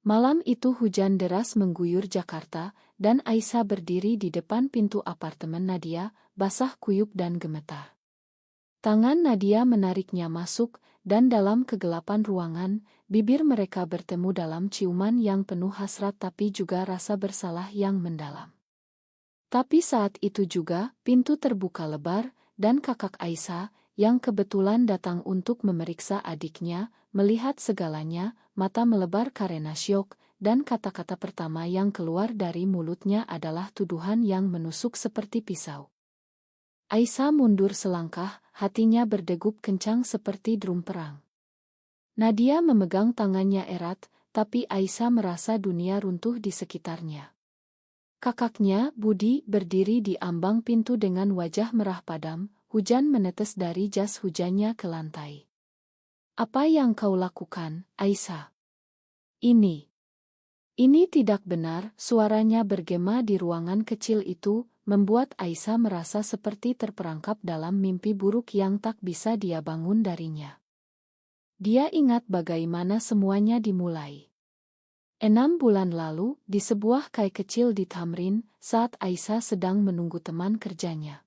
Malam itu hujan deras mengguyur Jakarta, dan Aisyah berdiri di depan pintu apartemen Nadia, basah kuyup dan gemetar. Tangan Nadia menariknya masuk, dan dalam kegelapan ruangan, bibir mereka bertemu dalam ciuman yang penuh hasrat tapi juga rasa bersalah yang mendalam. Tapi saat itu juga, pintu terbuka lebar, dan kakak Aisyah, yang kebetulan datang untuk memeriksa adiknya, melihat segalanya, mata melebar karena syok, dan kata-kata pertama yang keluar dari mulutnya adalah tuduhan yang menusuk seperti pisau. Aisyah mundur selangkah, hatinya berdegup kencang seperti drum perang. Nadia memegang tangannya erat, tapi Aisyah merasa dunia runtuh di sekitarnya. Kakaknya, Budi, berdiri di ambang pintu dengan wajah merah padam, hujan menetes dari jas hujannya ke lantai. "Apa yang kau lakukan, Aisyah? Ini tidak benar," suaranya bergema di ruangan kecil itu, membuat Aisyah merasa seperti terperangkap dalam mimpi buruk yang tak bisa dia bangun darinya. Dia ingat bagaimana semuanya dimulai. 6 bulan lalu, di sebuah kai kecil di Tamrin, saat Aisyah sedang menunggu teman kerjanya.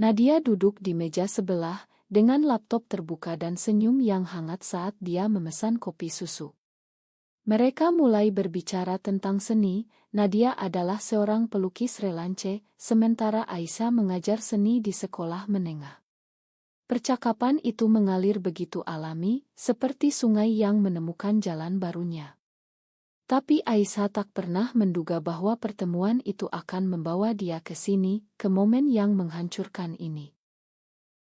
Nadia duduk di meja sebelah, dengan laptop terbuka dan senyum yang hangat saat dia memesan kopi susu. Mereka mulai berbicara tentang seni. Nadia adalah seorang pelukis relance, sementara Aisyah mengajar seni di sekolah menengah. Percakapan itu mengalir begitu alami, seperti sungai yang menemukan jalan barunya. Tapi Aisyah tak pernah menduga bahwa pertemuan itu akan membawa dia ke sini, ke momen yang menghancurkan ini.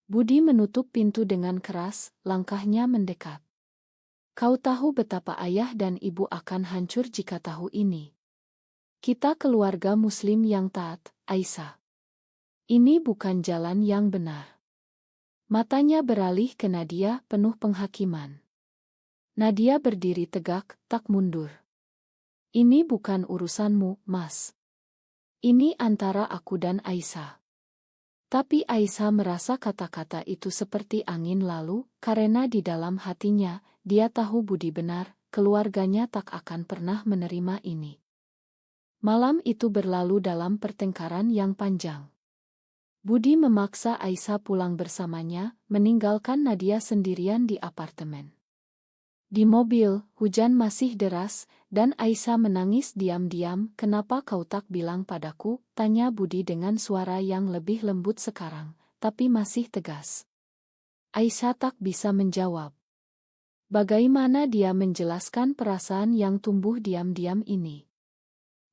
Budi menutup pintu dengan keras, langkahnya mendekat. "Kau tahu betapa ayah dan ibu akan hancur jika tahu ini. Kita keluarga muslim yang taat, Aisyah. Ini bukan jalan yang benar." Matanya beralih ke Nadia penuh penghakiman. Nadia berdiri tegak, tak mundur. "Ini bukan urusanmu, Mas. Ini antara aku dan Aisyah." Tapi Aisyah merasa kata-kata itu seperti angin lalu, karena di dalam hatinya, dia tahu Budi benar, keluarganya tak akan pernah menerima ini. Malam itu berlalu dalam pertengkaran yang panjang. Budi memaksa Aisyah pulang bersamanya, meninggalkan Nadia sendirian di apartemen. Di mobil, hujan masih deras, dan Aisyah menangis diam-diam. "Kenapa kau tak bilang padaku?" tanya Budi dengan suara yang lebih lembut sekarang, tapi masih tegas. Aisyah tak bisa menjawab. Bagaimana dia menjelaskan perasaan yang tumbuh diam-diam ini?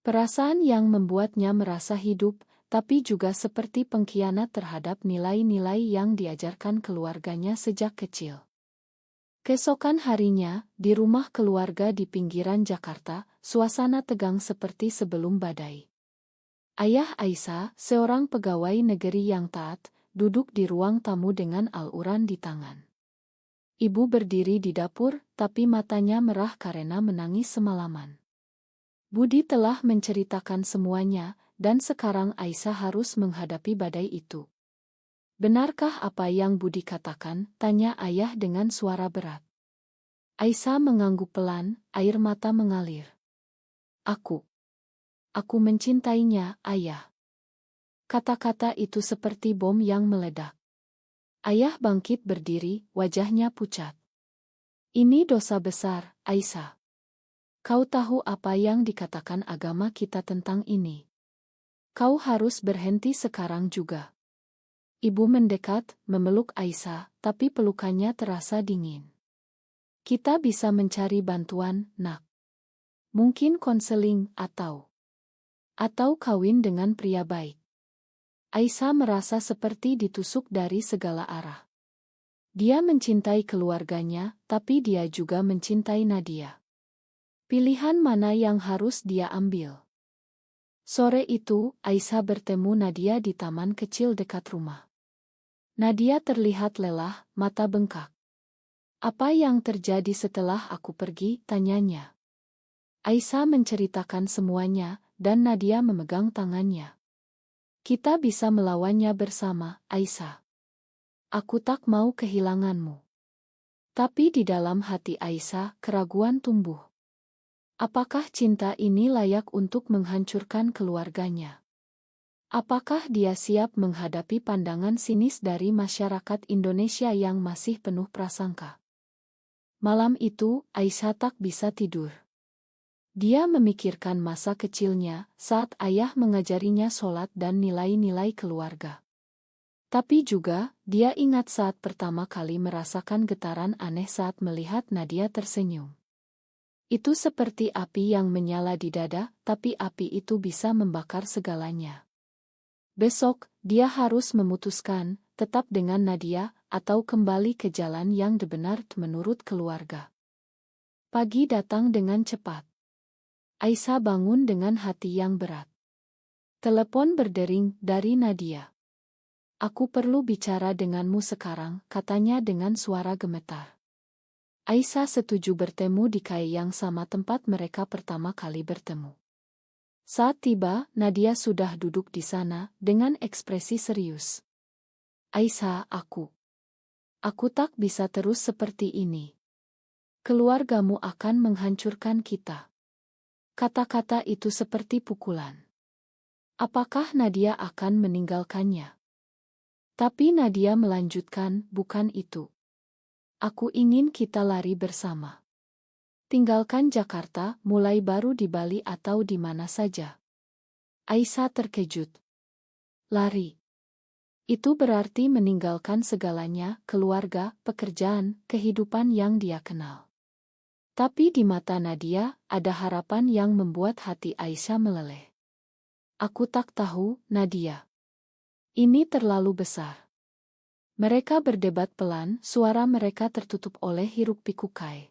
Perasaan yang membuatnya merasa hidup, tapi juga seperti pengkhianat terhadap nilai-nilai yang diajarkan keluarganya sejak kecil. Keesokan harinya, di rumah keluarga di pinggiran Jakarta, suasana tegang seperti sebelum badai. Ayah Aisyah, seorang pegawai negeri yang taat, duduk di ruang tamu dengan Al-Quran di tangan. Ibu berdiri di dapur, tapi matanya merah karena menangis semalaman. Budi telah menceritakan semuanya, dan sekarang Aisyah harus menghadapi badai itu. "Benarkah apa yang Budi katakan?" tanya ayah dengan suara berat. Aisyah mengangguk pelan, air mata mengalir. Aku mencintainya, ayah." Kata-kata itu seperti bom yang meledak. Ayah bangkit berdiri, wajahnya pucat. "Ini dosa besar, Aisyah. Kau tahu apa yang dikatakan agama kita tentang ini. Kau harus berhenti sekarang juga." Ibu mendekat, memeluk Aisyah, tapi pelukannya terasa dingin. "Kita bisa mencari bantuan, Nak. Mungkin konseling, atau kawin dengan pria baik." Aisyah merasa seperti ditusuk dari segala arah. Dia mencintai keluarganya, tapi dia juga mencintai Nadia. Pilihan mana yang harus dia ambil? Sore itu, Aisyah bertemu Nadia di taman kecil dekat rumah. Nadia terlihat lelah, mata bengkak. "Apa yang terjadi setelah aku pergi?" tanyanya. Aisyah menceritakan semuanya, dan Nadia memegang tangannya. "Kita bisa melawannya bersama, Aisyah. Aku tak mau kehilanganmu." Tapi di dalam hati Aisyah, keraguan tumbuh. Apakah cinta ini layak untuk menghancurkan keluarganya? Apakah dia siap menghadapi pandangan sinis dari masyarakat Indonesia yang masih penuh prasangka? Malam itu, Aisyah tak bisa tidur. Dia memikirkan masa kecilnya saat ayah mengajarinya sholat dan nilai-nilai keluarga. Tapi juga, dia ingat saat pertama kali merasakan getaran aneh saat melihat Nadia tersenyum. Itu seperti api yang menyala di dada, tapi api itu bisa membakar segalanya. Besok, dia harus memutuskan, tetap dengan Nadia, atau kembali ke jalan yang benar menurut keluarga. Pagi datang dengan cepat. Aisyah bangun dengan hati yang berat. Telepon berdering dari Nadia. "Aku perlu bicara denganmu sekarang," katanya dengan suara gemetar. Aisyah setuju bertemu di kai yang sama tempat mereka pertama kali bertemu. Saat tiba, Nadia sudah duduk di sana dengan ekspresi serius. "Aisyah, aku tak bisa terus seperti ini. Keluargamu akan menghancurkan kita." Kata-kata itu seperti pukulan. Apakah Nadia akan meninggalkannya? Tapi Nadia melanjutkan, "Bukan itu. Aku ingin kita lari bersama. Tinggalkan Jakarta, mulai baru di Bali atau di mana saja." Aisyah terkejut. Lari. Itu berarti meninggalkan segalanya, keluarga, pekerjaan, kehidupan yang dia kenal. Tapi di mata Nadia, ada harapan yang membuat hati Aisyah meleleh. "Aku tak tahu, Nadia. Ini terlalu besar." Mereka berdebat pelan, suara mereka tertutup oleh hiruk-pikuk kai.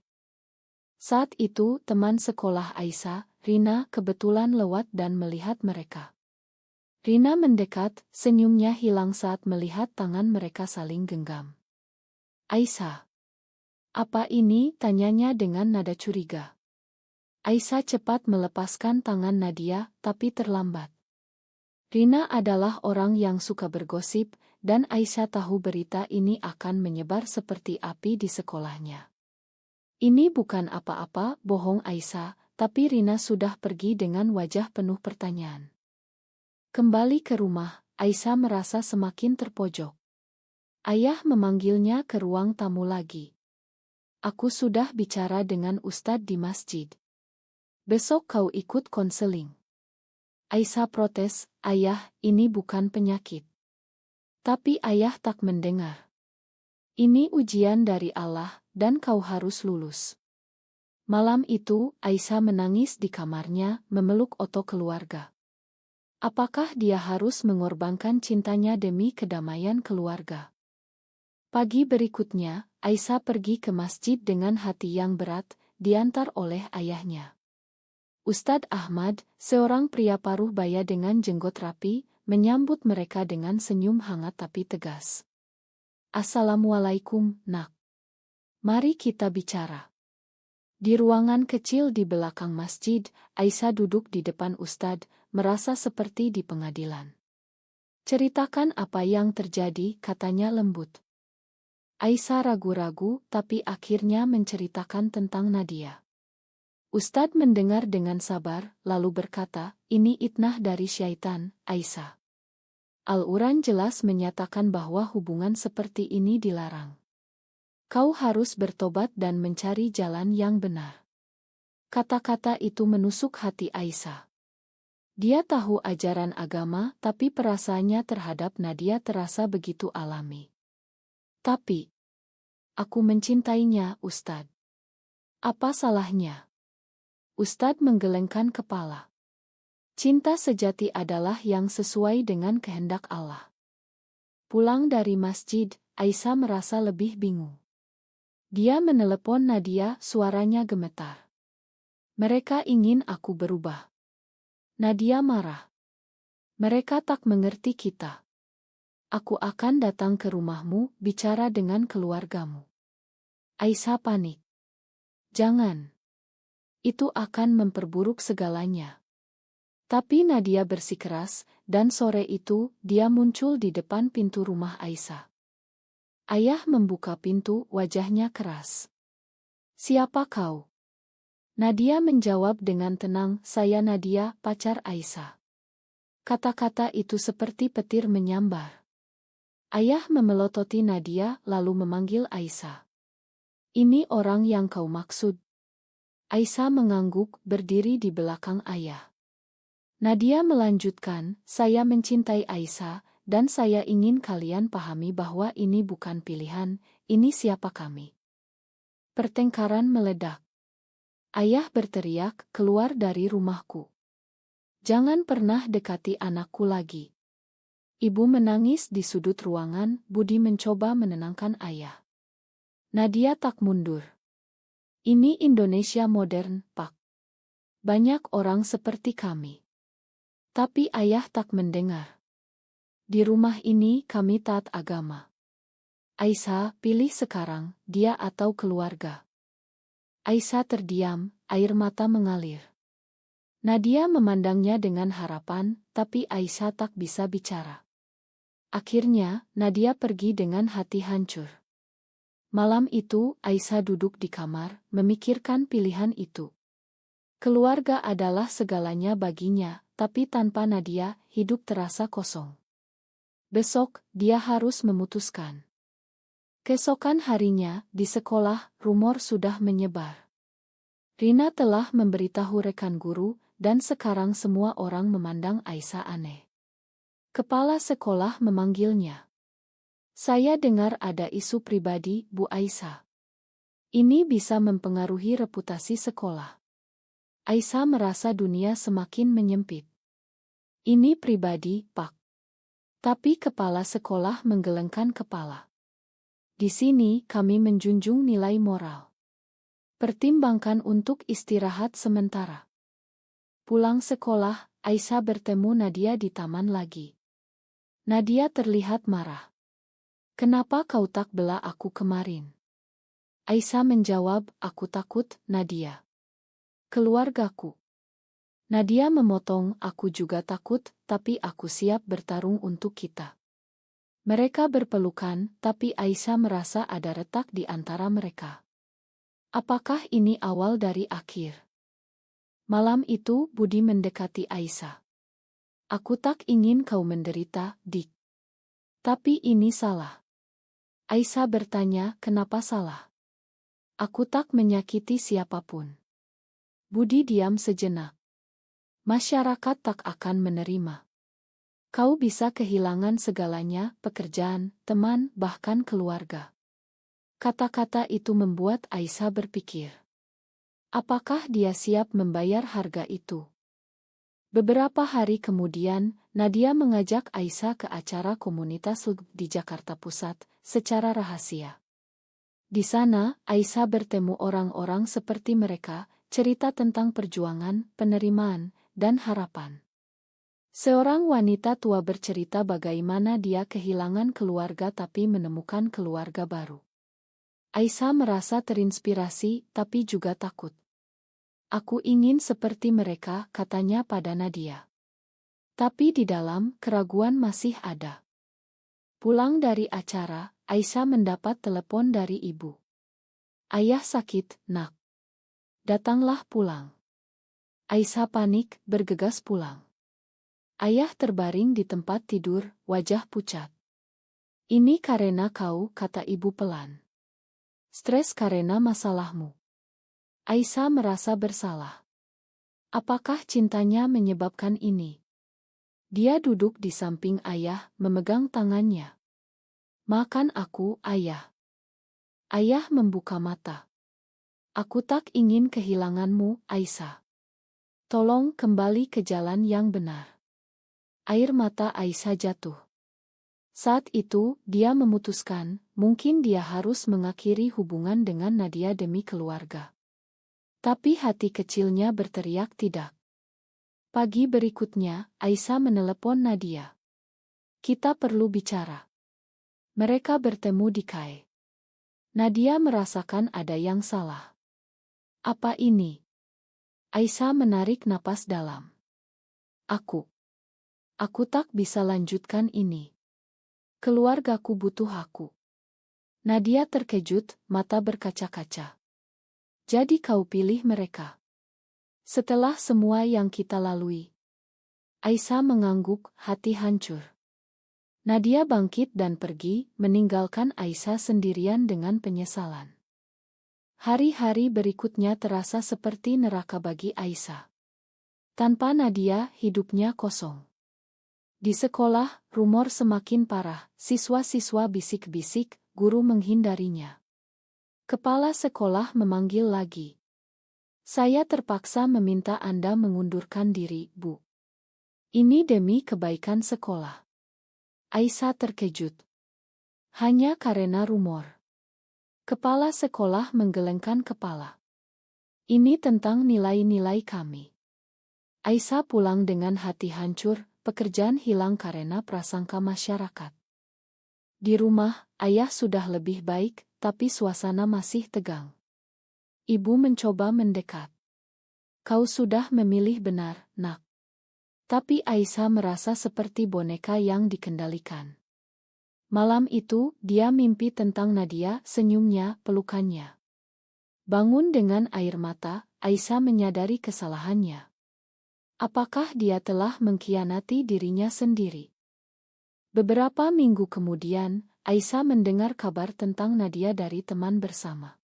Saat itu, teman sekolah Aisyah, Rina, kebetulan lewat dan melihat mereka. Rina mendekat, senyumnya hilang saat melihat tangan mereka saling genggam. "Aisyah, apa ini?" tanyanya dengan nada curiga. Aisyah cepat melepaskan tangan Nadia, tapi terlambat. Rina adalah orang yang suka bergosip, dan Aisyah tahu berita ini akan menyebar seperti api di sekolahnya. "Ini bukan apa-apa," bohong Aisyah, tapi Rina sudah pergi dengan wajah penuh pertanyaan. Kembali ke rumah, Aisyah merasa semakin terpojok. Ayah memanggilnya ke ruang tamu lagi. "Aku sudah bicara dengan Ustadz di masjid. Besok kau ikut konseling." Aisyah protes, "Ayah, ini bukan penyakit." Tapi ayah tak mendengar. "Ini ujian dari Allah, dan kau harus lulus." Malam itu, Aisyah menangis di kamarnya, memeluk Oto keluarga. Apakah dia harus mengorbankan cintanya demi kedamaian keluarga? Pagi berikutnya, Aisyah pergi ke masjid dengan hati yang berat, diantar oleh ayahnya. Ustadz Ahmad, seorang pria paruh baya dengan jenggot rapi, menyambut mereka dengan senyum hangat tapi tegas. "Assalamualaikum, Nak. Mari kita bicara." Di ruangan kecil di belakang masjid, Aisyah duduk di depan Ustadz, merasa seperti di pengadilan. "Ceritakan apa yang terjadi," katanya lembut. Aisyah ragu-ragu, tapi akhirnya menceritakan tentang Nadia. Ustadz mendengar dengan sabar, lalu berkata, "Ini itnah dari syaitan, Aisyah. Al-Quran jelas menyatakan bahwa hubungan seperti ini dilarang. Kau harus bertobat dan mencari jalan yang benar." Kata-kata itu menusuk hati Aisyah. Dia tahu ajaran agama, tapi perasaannya terhadap Nadia terasa begitu alami. "Tapi, aku mencintainya, Ustadz. Apa salahnya?" Ustadz menggelengkan kepala. "Cinta sejati adalah yang sesuai dengan kehendak Allah." Pulang dari masjid, Aisyah merasa lebih bingung. Dia menelepon Nadia, suaranya gemetar. "Mereka ingin aku berubah." Nadia marah. "Mereka tak mengerti kita. Aku akan datang ke rumahmu, bicara dengan keluargamu." Aisyah panik. "Jangan. Itu akan memperburuk segalanya." Tapi Nadia bersikeras, dan sore itu, dia muncul di depan pintu rumah Aisyah. Ayah membuka pintu, wajahnya keras. "Siapa kau?" Nadia menjawab dengan tenang, "Saya Nadia, pacar Aisyah." Kata-kata itu seperti petir menyambar. Ayah memelototi Nadia lalu memanggil Aisyah. "Ini orang yang kau maksud?" Aisyah mengangguk, berdiri di belakang ayah. Nadia melanjutkan, "Saya mencintai Aisyah, dan saya ingin kalian pahami bahwa ini bukan pilihan, ini siapa kami." Pertengkaran meledak. Ayah berteriak, "Keluar dari rumahku. Jangan pernah dekati anakku lagi." Ibu menangis di sudut ruangan. Budi mencoba menenangkan ayah. Nadia tak mundur. "Ini Indonesia modern, Pak. Banyak orang seperti kami." Tapi ayah tak mendengar. "Di rumah ini kami taat agama. Aisyah, pilih sekarang, dia atau keluarga." Aisyah terdiam, air mata mengalir. Nadia memandangnya dengan harapan, tapi Aisyah tak bisa bicara. Akhirnya, Nadia pergi dengan hati hancur. Malam itu, Aisyah duduk di kamar, memikirkan pilihan itu. Keluarga adalah segalanya baginya, tapi tanpa Nadia, hidup terasa kosong. Besok, dia harus memutuskan. Keesokan harinya, di sekolah, rumor sudah menyebar. Rina telah memberitahu rekan guru, dan sekarang semua orang memandang Aisyah aneh. Kepala sekolah memanggilnya. "Saya dengar ada isu pribadi, Bu Aisyah. Ini bisa mempengaruhi reputasi sekolah." Aisyah merasa dunia semakin menyempit. "Ini pribadi, Pak." Tapi kepala sekolah menggelengkan kepala. "Di sini kami menjunjung nilai moral. Pertimbangkan untuk istirahat sementara." Pulang sekolah, Aisyah bertemu Nadia di taman lagi. Nadia terlihat marah. "Kenapa kau tak bela aku kemarin?" Aisyah menjawab, "Aku takut, Nadia. Keluargaku." Nadia memotong, "Aku juga takut, tapi aku siap bertarung untuk kita." Mereka berpelukan, tapi Aisyah merasa ada retak di antara mereka. Apakah ini awal dari akhir? Malam itu, Budi mendekati Aisyah. "Aku tak ingin kau menderita, Dik. Tapi ini salah." Aisyah bertanya, "Kenapa salah?" "Aku tak menyakiti siapapun." Budi diam sejenak. "Masyarakat tak akan menerima. Kau bisa kehilangan segalanya, pekerjaan, teman, bahkan keluarga." Kata-kata itu membuat Aisyah berpikir. Apakah dia siap membayar harga itu? Beberapa hari kemudian, Nadia mengajak Aisyah ke acara komunitas LUG di Jakarta Pusat, secara rahasia. Di sana, Aisyah bertemu orang-orang seperti mereka, cerita tentang perjuangan, penerimaan, dan harapan. Seorang wanita tua bercerita bagaimana dia kehilangan keluarga tapi menemukan keluarga baru. Aisyah merasa terinspirasi, tapi juga takut. "Aku ingin seperti mereka," katanya pada Nadia. Tapi di dalam, keraguan masih ada. Pulang dari acara, Aisyah mendapat telepon dari ibu. "Ayah sakit, Nak. Datanglah pulang." Aisyah panik, bergegas pulang. Ayah terbaring di tempat tidur, wajah pucat. "Ini karena kau," kata ibu pelan. "Stres karena masalahmu." Aisyah merasa bersalah. Apakah cintanya menyebabkan ini? Dia duduk di samping ayah, memegang tangannya. "Makan aku, Ayah." Ayah membuka mata. "Aku tak ingin kehilanganmu, Aisyah. Tolong kembali ke jalan yang benar." Air mata Aisyah jatuh. Saat itu, dia memutuskan, mungkin dia harus mengakhiri hubungan dengan Nadia demi keluarga. Tapi hati kecilnya berteriak tidak. Pagi berikutnya, Aisyah menelepon Nadia. "Kita perlu bicara." Mereka bertemu di KAI. Nadia merasakan ada yang salah. "Apa ini?" Aisyah menarik napas dalam. Aku tak bisa lanjutkan ini. Keluargaku butuh aku." Nadia terkejut, mata berkaca-kaca. "Jadi kau pilih mereka?" Setelah semua yang kita lalui. Aisyah mengangguk, hati hancur. Nadia bangkit dan pergi, meninggalkan Aisyah sendirian dengan penyesalan. Hari-hari berikutnya terasa seperti neraka bagi Aisyah. Tanpa Nadia, hidupnya kosong. Di sekolah, rumor semakin parah, siswa-siswa bisik-bisik, guru menghindarinya. Kepala sekolah memanggil lagi. Saya terpaksa meminta Anda mengundurkan diri, Bu. Ini demi kebaikan sekolah. Aisyah terkejut. Hanya karena rumor. Kepala sekolah menggelengkan kepala. Ini tentang nilai-nilai kami. Aisyah pulang dengan hati hancur, pekerjaan hilang karena prasangka masyarakat. Di rumah, ayah sudah lebih baik, tapi suasana masih tegang. Ibu mencoba mendekat. Kau sudah memilih benar, Nak. Tapi Aisyah merasa seperti boneka yang dikendalikan. Malam itu, dia mimpi tentang Nadia, senyumnya, pelukannya. Bangun dengan air mata, Aisyah menyadari kesalahannya. Apakah dia telah mengkhianati dirinya sendiri? Beberapa minggu kemudian, Aisyah mendengar kabar tentang Nadia dari teman bersama.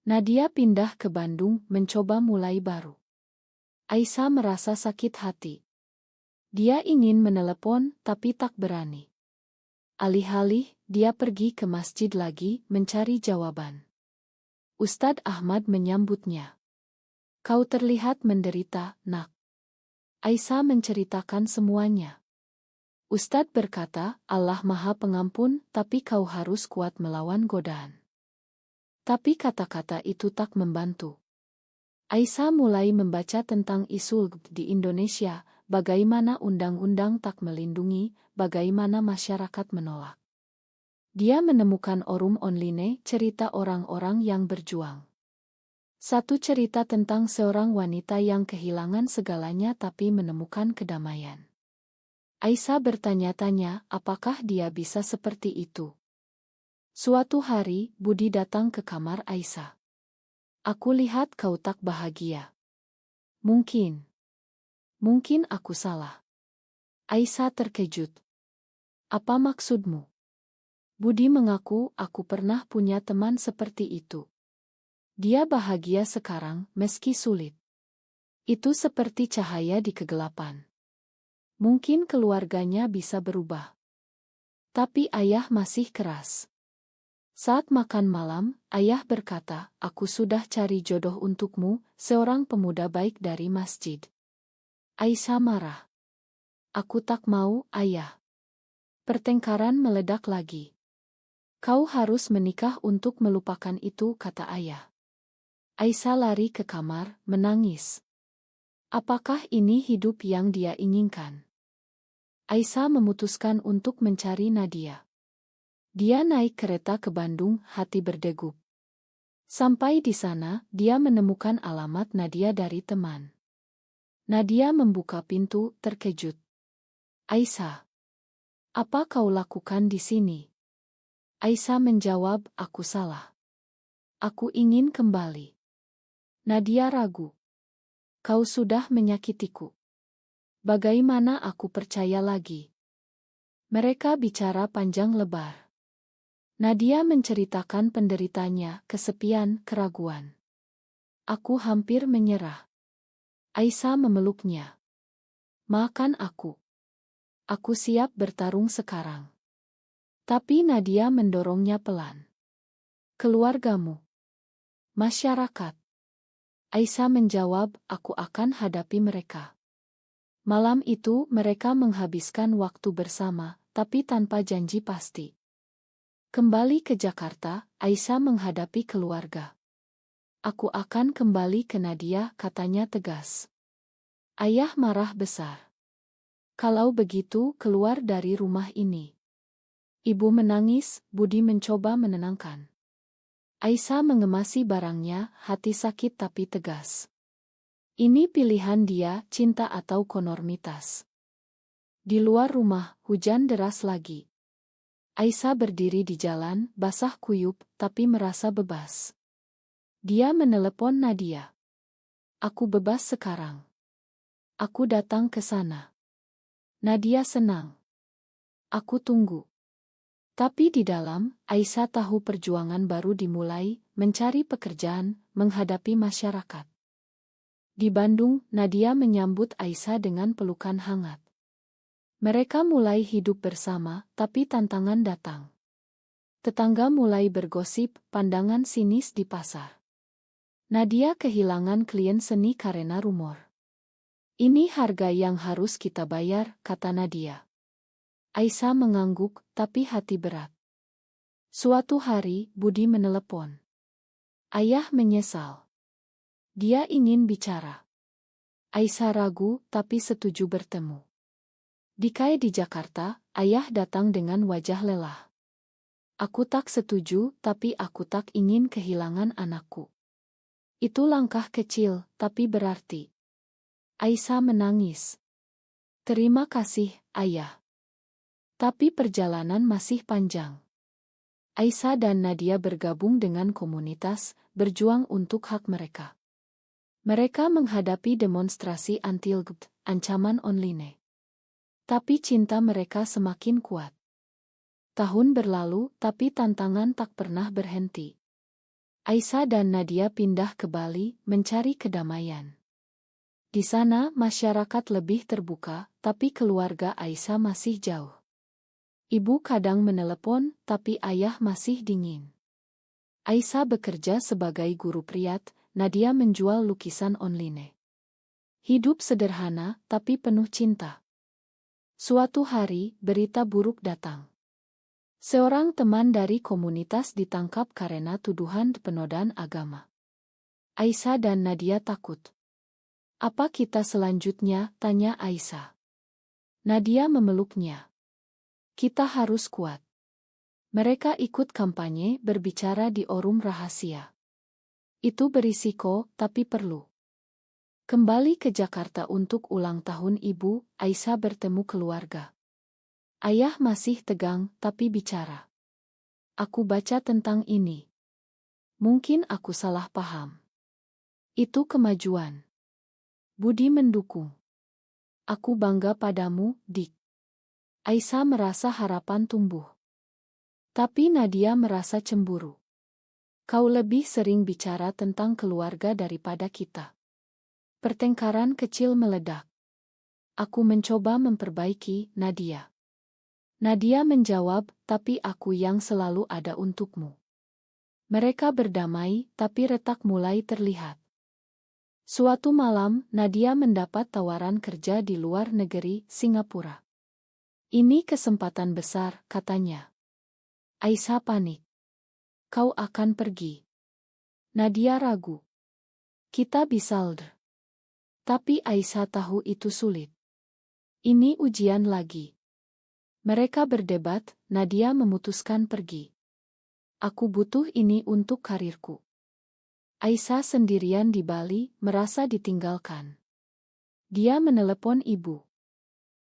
Nadia pindah ke Bandung, mencoba mulai baru. Aisyah merasa sakit hati. Dia ingin menelepon, tapi tak berani. Alih-alih, dia pergi ke masjid lagi, mencari jawaban. Ustadz Ahmad menyambutnya. Kau terlihat menderita, Nak. Aisyah menceritakan semuanya. Ustadz berkata, Allah Maha Pengampun, tapi kau harus kuat melawan godaan. Tapi kata-kata itu tak membantu. Aisyah mulai membaca tentang isu di Indonesia, bagaimana undang-undang tak melindungi, bagaimana masyarakat menolak. Dia menemukan forum online cerita orang-orang yang berjuang. Satu cerita tentang seorang wanita yang kehilangan segalanya tapi menemukan kedamaian. Aisyah bertanya-tanya, apakah dia bisa seperti itu? Suatu hari, Budi datang ke kamar Aisyah. Aku lihat kau tak bahagia. Mungkin aku salah. Aisyah terkejut. Apa maksudmu? Budi mengaku, aku pernah punya teman seperti itu. Dia bahagia sekarang, meski sulit. Itu seperti cahaya di kegelapan. Mungkin keluarganya bisa berubah. Tapi ayah masih keras. Saat makan malam, ayah berkata, aku sudah cari jodoh untukmu, seorang pemuda baik dari masjid. Aisyah marah. Aku tak mau, ayah. Pertengkaran meledak lagi. Kau harus menikah untuk melupakan itu, kata ayah. Aisyah lari ke kamar, menangis. Apakah ini hidup yang dia inginkan? Aisyah memutuskan untuk mencari Nadia. Dia naik kereta ke Bandung, hati berdegup. Sampai di sana, dia menemukan alamat Nadia dari teman. Nadia membuka pintu, terkejut. Aisyah, apa kau lakukan di sini? Aisyah menjawab, aku salah. Aku ingin kembali. Nadia ragu. Kau sudah menyakitiku. Bagaimana aku percaya lagi? Mereka bicara panjang lebar. Nadia menceritakan penderitanya, kesepian, keraguan. Aku hampir menyerah. Aisyah memeluknya. Maafkan aku. Aku siap bertarung sekarang. Tapi Nadia mendorongnya pelan. Keluargamu. Masyarakat. Aisyah menjawab, aku akan hadapi mereka. Malam itu mereka menghabiskan waktu bersama, tapi tanpa janji pasti. Kembali ke Jakarta, Aisyah menghadapi keluarga. Aku akan kembali ke Nadia, katanya tegas. Ayah marah besar. Kalau begitu, keluar dari rumah ini. Ibu menangis, Budi mencoba menenangkan. Aisyah mengemasi barangnya, hati sakit tapi tegas. Ini pilihan dia, cinta atau konformitas. Di luar rumah, hujan deras lagi. Aisyah berdiri di jalan, basah kuyup, tapi merasa bebas. Dia menelepon Nadia. Aku bebas sekarang. Aku datang ke sana. Nadia senang. Aku tunggu. Tapi di dalam, Aisyah tahu perjuangan baru dimulai, mencari pekerjaan, menghadapi masyarakat. Di Bandung, Nadia menyambut Aisyah dengan pelukan hangat. Mereka mulai hidup bersama, tapi tantangan datang. Tetangga mulai bergosip, pandangan sinis di pasar. Nadia kehilangan klien seni karena rumor. Ini harga yang harus kita bayar, kata Nadia. Aisyah mengangguk, tapi hati berat. Suatu hari, Budi menelepon. Ayah menyesal. Dia ingin bicara. Aisyah ragu, tapi setuju bertemu. Di Kai di Jakarta, ayah datang dengan wajah lelah. Aku tak setuju, tapi aku tak ingin kehilangan anakku. Itu langkah kecil, tapi berarti. Aisyah menangis. Terima kasih, ayah. Tapi perjalanan masih panjang. Aisyah dan Nadia bergabung dengan komunitas, berjuang untuk hak mereka. Mereka menghadapi demonstrasi anti-LGBT, ancaman online. Tapi cinta mereka semakin kuat. Tahun berlalu, tapi tantangan tak pernah berhenti. Aisyah dan Nadia pindah ke Bali, mencari kedamaian. Di sana, masyarakat lebih terbuka, tapi keluarga Aisyah masih jauh. Ibu kadang menelepon, tapi ayah masih dingin. Aisyah bekerja sebagai guru priat, Nadia menjual lukisan online. Hidup sederhana, tapi penuh cinta. Suatu hari, berita buruk datang. Seorang teman dari komunitas ditangkap karena tuduhan penodaan agama. Aisyah dan Nadia takut. Apa kita selanjutnya? Tanya Aisyah. Nadia memeluknya. Kita harus kuat. Mereka ikut kampanye berbicara di forum rahasia. Itu berisiko, tapi perlu. Kembali ke Jakarta untuk ulang tahun ibu, Aisyah bertemu keluarga. Ayah masih tegang, tapi bicara. Aku baca tentang ini. Mungkin aku salah paham. Itu kemajuan. Budi mendukung. Aku bangga padamu, Dik. Aisyah merasa harapan tumbuh. Tapi Nadia merasa cemburu. Kau lebih sering bicara tentang keluarga daripada kita. Pertengkaran kecil meledak. Aku mencoba memperbaiki, Nadia. Nadia menjawab, tapi aku yang selalu ada untukmu. Mereka berdamai, tapi retak mulai terlihat. Suatu malam, Nadia mendapat tawaran kerja di luar negeri, Singapura. Ini kesempatan besar, katanya. Aisyah panik. Kau akan pergi. Nadia ragu. Kita bisa LDR. Tapi Aisyah tahu itu sulit. Ini ujian lagi. Mereka berdebat, Nadia memutuskan pergi. Aku butuh ini untuk karirku. Aisyah sendirian di Bali, merasa ditinggalkan. Dia menelepon ibu.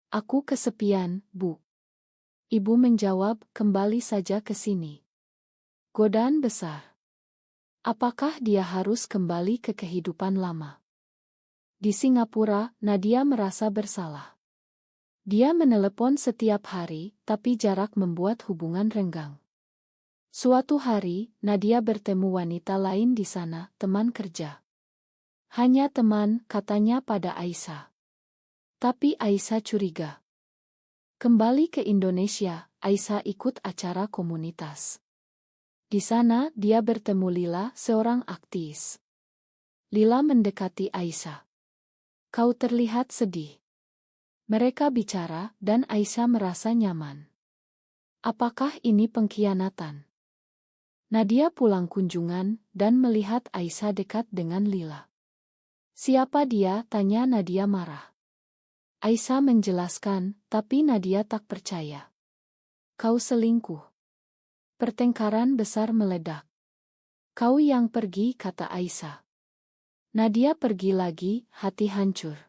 Aku kesepian, Bu. Ibu menjawab, kembali saja ke sini. Godaan besar. Apakah dia harus kembali ke kehidupan lama? Di Singapura, Nadia merasa bersalah. Dia menelepon setiap hari, tapi jarak membuat hubungan renggang. Suatu hari, Nadia bertemu wanita lain di sana, teman kerja. Hanya teman, katanya pada Aisyah. Tapi Aisyah curiga. Kembali ke Indonesia, Aisyah ikut acara komunitas. Di sana, dia bertemu Lila, seorang aktivis. Lila mendekati Aisyah. Kau terlihat sedih. Mereka bicara, dan Aisyah merasa nyaman. Apakah ini pengkhianatan? Nadia pulang kunjungan, dan melihat Aisyah dekat dengan Lila. Siapa dia? Tanya Nadia marah. Aisyah menjelaskan, tapi Nadia tak percaya. Kau selingkuh. Pertengkaran besar meledak. Kau yang pergi, kata Aisyah. Nadia pergi lagi, hati hancur.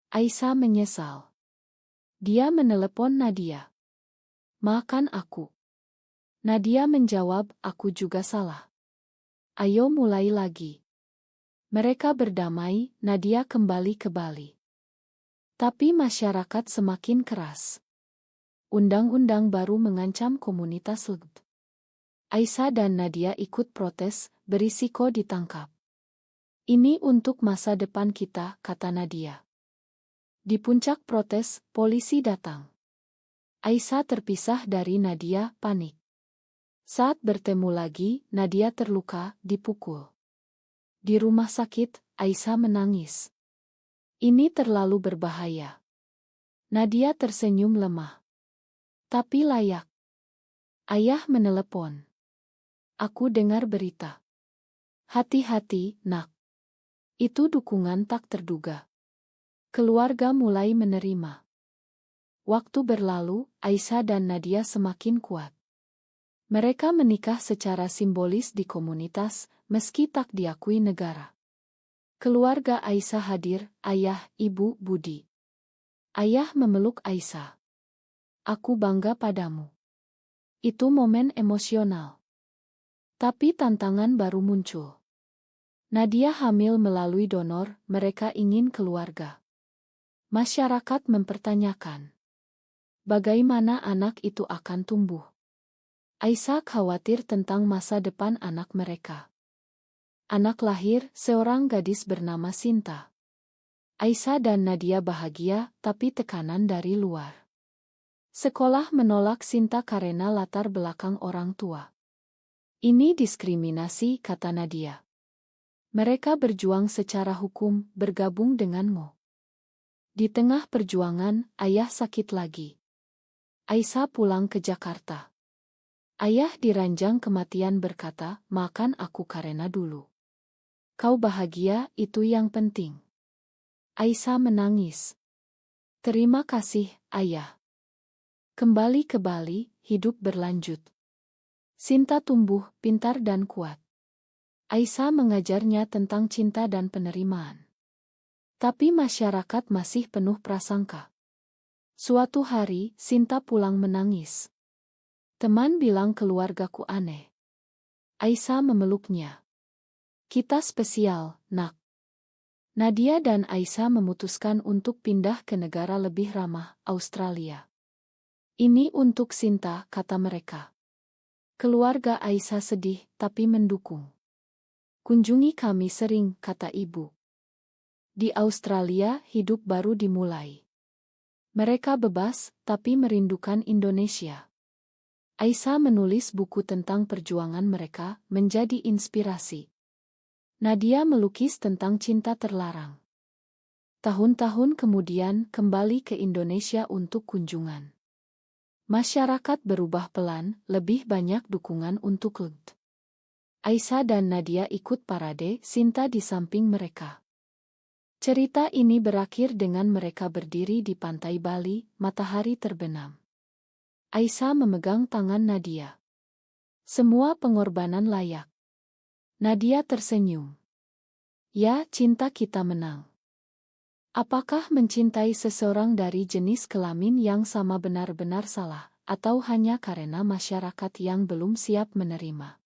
Aisyah menyesal. Dia menelepon Nadia. Maafkan aku. Nadia menjawab, aku juga salah. Ayo mulai lagi. Mereka berdamai, Nadia kembali ke Bali. Tapi masyarakat semakin keras. Undang-undang baru mengancam komunitas LGBT. Aisyah dan Nadia ikut protes, berisiko ditangkap. Ini untuk masa depan kita, kata Nadia. Di puncak protes, polisi datang. Aisyah terpisah dari Nadia, panik. Saat bertemu lagi, Nadia terluka, dipukul. Di rumah sakit, Aisyah menangis. Ini terlalu berbahaya. Nadia tersenyum lemah. Tapi layak. Ayah menelepon. Aku dengar berita. Hati-hati, nak. Itu dukungan tak terduga. Keluarga mulai menerima. Waktu berlalu, Aisyah dan Nadia semakin kuat. Mereka menikah secara simbolis di komunitas, meski tak diakui negara. Keluarga Aisyah hadir, ayah, ibu, Budi. Ayah memeluk Aisyah. Aku bangga padamu. Itu momen emosional. Tapi tantangan baru muncul. Nadia hamil melalui donor, mereka ingin keluarga. Masyarakat mempertanyakan. Bagaimana anak itu akan tumbuh? Aisyah khawatir tentang masa depan anak mereka. Anak lahir, seorang gadis bernama Sinta. Aisyah dan Nadia bahagia, tapi tekanan dari luar. Sekolah menolak Sinta karena latar belakang orang tua. Ini diskriminasi, kata Nadia. Mereka berjuang secara hukum, bergabung denganmu. Di tengah perjuangan, ayah sakit lagi. Aisyah pulang ke Jakarta. Ayah diranjang kematian berkata, makan aku karena dulu. Kau bahagia, itu yang penting. Aisyah menangis. Terima kasih, ayah. Kembali ke Bali, hidup berlanjut. Sinta tumbuh, pintar dan kuat. Aisyah mengajarnya tentang cinta dan penerimaan. Tapi masyarakat masih penuh prasangka. Suatu hari, Sinta pulang menangis. Teman bilang keluargaku aneh. Aisyah memeluknya. Kita spesial, nak. Nadia dan Aisyah memutuskan untuk pindah ke negara lebih ramah, Australia. Ini untuk Sinta, kata mereka. Keluarga Aisyah sedih, tapi mendukung. Kunjungi kami sering, kata ibu. Di Australia, hidup baru dimulai. Mereka bebas, tapi merindukan Indonesia. Aisyah menulis buku tentang perjuangan mereka, menjadi inspirasi. Nadia melukis tentang cinta terlarang. Tahun-tahun kemudian kembali ke Indonesia untuk kunjungan. Masyarakat berubah pelan, lebih banyak dukungan untuk LGBT. Aisyah dan Nadia ikut parade, Sinta di samping mereka. Cerita ini berakhir dengan mereka berdiri di pantai Bali, matahari terbenam. Aisyah memegang tangan Nadia. Semua pengorbanan layak. Nadia tersenyum. Ya, cinta kita menang. Apakah mencintai seseorang dari jenis kelamin yang sama benar-benar salah, atau hanya karena masyarakat yang belum siap menerima?